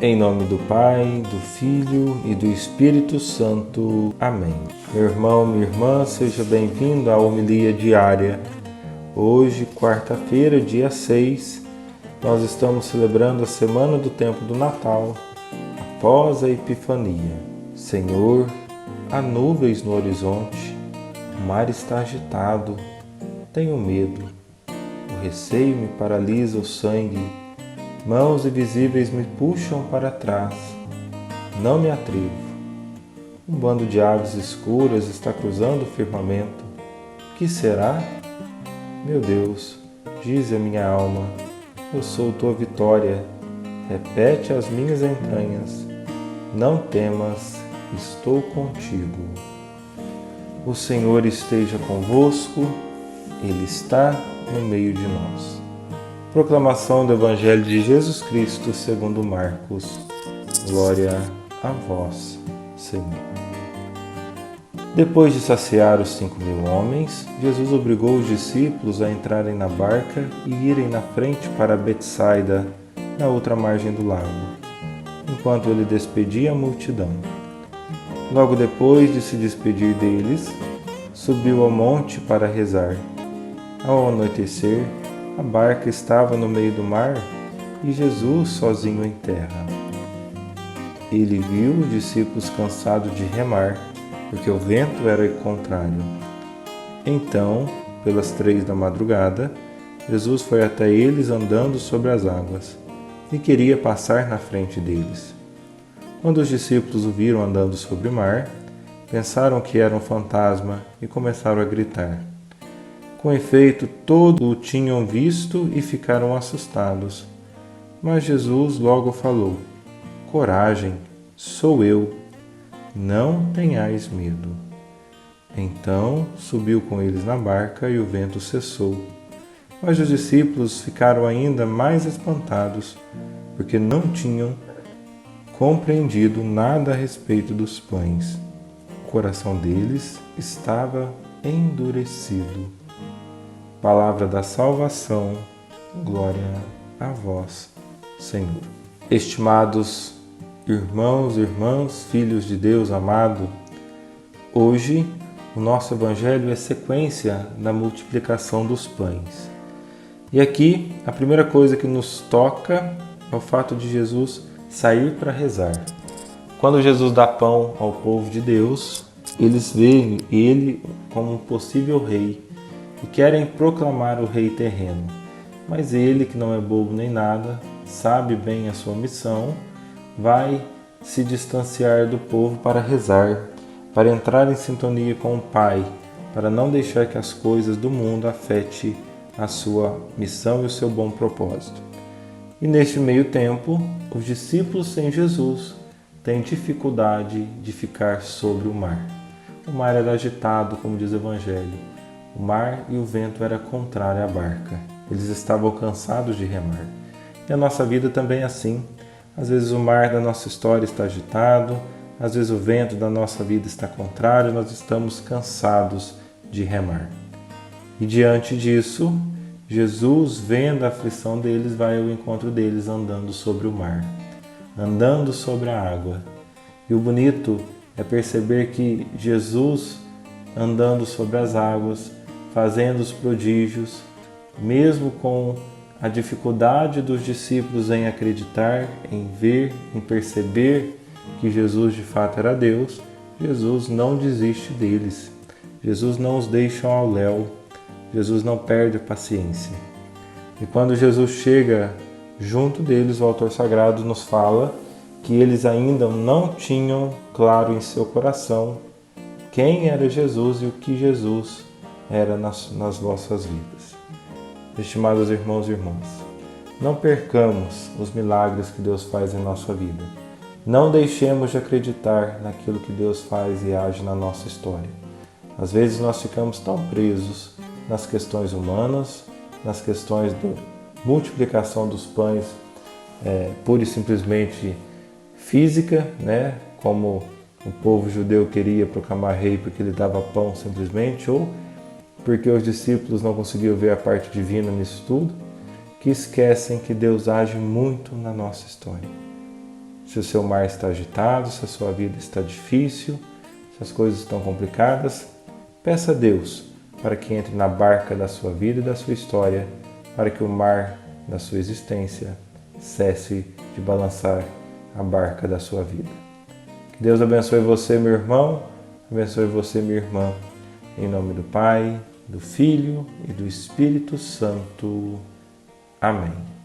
Em nome do Pai, do Filho e do Espírito Santo. Amém. Meu irmão, minha irmã, seja bem-vindo à homilia diária. Hoje, quarta-feira, dia 6, nós estamos celebrando a semana do tempo do Natal, após a Epifania. Senhor, há nuvens no horizonte, o mar está agitado, tenho medo, o receio me paralisa o sangue, mãos invisíveis me puxam para trás, não me atrevo. Um bando de aves escuras está cruzando o firmamento. Que será? Meu Deus, diz a minha alma, eu sou tua vitória. Repete as minhas entranhas, não temas, estou contigo. O Senhor esteja convosco, Ele está no meio de nós. Proclamação do Evangelho de Jesus Cristo segundo Marcos. Glória a vós, Senhor. Depois de saciar os 5.000 homens, Jesus obrigou os discípulos a entrarem na barca e irem na frente para Betsaida, na outra margem do lago, enquanto ele despedia a multidão. Logo depois de se despedir deles, subiu ao monte para rezar. Ao anoitecer, a barca estava no meio do mar e Jesus sozinho em terra. Ele viu os discípulos cansados de remar, porque o vento era contrário. Então, pelas 3 da madrugada, Jesus foi até eles andando sobre as águas e queria passar na frente deles. Quando os discípulos o viram andando sobre o mar, pensaram que era um fantasma e começaram a gritar. Com efeito, todos o tinham visto e ficaram assustados. Mas Jesus logo falou: Coragem, sou eu, não tenhais medo. Então subiu com eles na barca e o vento cessou. Mas os discípulos ficaram ainda mais espantados, porque não tinham compreendido nada a respeito dos pães. O coração deles estava endurecido. Palavra da salvação, glória a vós, Senhor. Estimados irmãos e irmãs, filhos de Deus amado, hoje o nosso Evangelho é sequência da multiplicação dos pães. E aqui a primeira coisa que nos toca é o fato de Jesus sair para rezar. Quando Jesus dá pão ao povo de Deus, eles veem ele como um possível rei e querem proclamar o rei terreno. Mas ele, que não é bobo nem nada, sabe bem a sua missão, vai se distanciar do povo para rezar, para entrar em sintonia com o Pai, para não deixar que as coisas do mundo afetem a sua missão e o seu bom propósito. E neste meio tempo, os discípulos sem Jesus têm dificuldade de ficar sobre o mar. O mar era agitado, como diz o Evangelho. O mar e o vento eram contrários à barca. Eles estavam cansados de remar. E a nossa vida também é assim. Às vezes o mar da nossa história está agitado, às vezes o vento da nossa vida está contrário, nós estamos cansados de remar. E diante disso, Jesus, vendo a aflição deles, vai ao encontro deles andando sobre o mar, andando sobre a água. E o bonito é perceber que Jesus, andando sobre as águas, fazendo os prodígios, mesmo com a dificuldade dos discípulos em acreditar, em ver, em perceber que Jesus de fato era Deus, Jesus não desiste deles. Jesus não os deixa ao léu. Jesus não perde a paciência. E quando Jesus chega junto deles, o autor sagrado nos fala que eles ainda não tinham claro em seu coração quem era Jesus e o que Jesus era nas vossas vidas. Estimados irmãos e irmãs, não percamos os milagres que Deus faz em nossa vida. Não deixemos de acreditar naquilo que Deus faz e age na nossa história. Às vezes nós ficamos tão presos nas questões humanas, nas questões da multiplicação dos pães, pura e simplesmente física, né? Como o povo judeu queria proclamar rei porque ele dava pão simplesmente, ou porque os discípulos não conseguiam ver a parte divina nisso tudo, que esquecem que Deus age muito na nossa história. Se o seu mar está agitado, se a sua vida está difícil, se as coisas estão complicadas, peça a Deus para que entre na barca da sua vida e da sua história, para que o mar da sua existência cesse de balançar a barca da sua vida. Que Deus abençoe você, meu irmão, abençoe você, minha irmã. Em nome do Pai, do Filho e do Espírito Santo. Amém.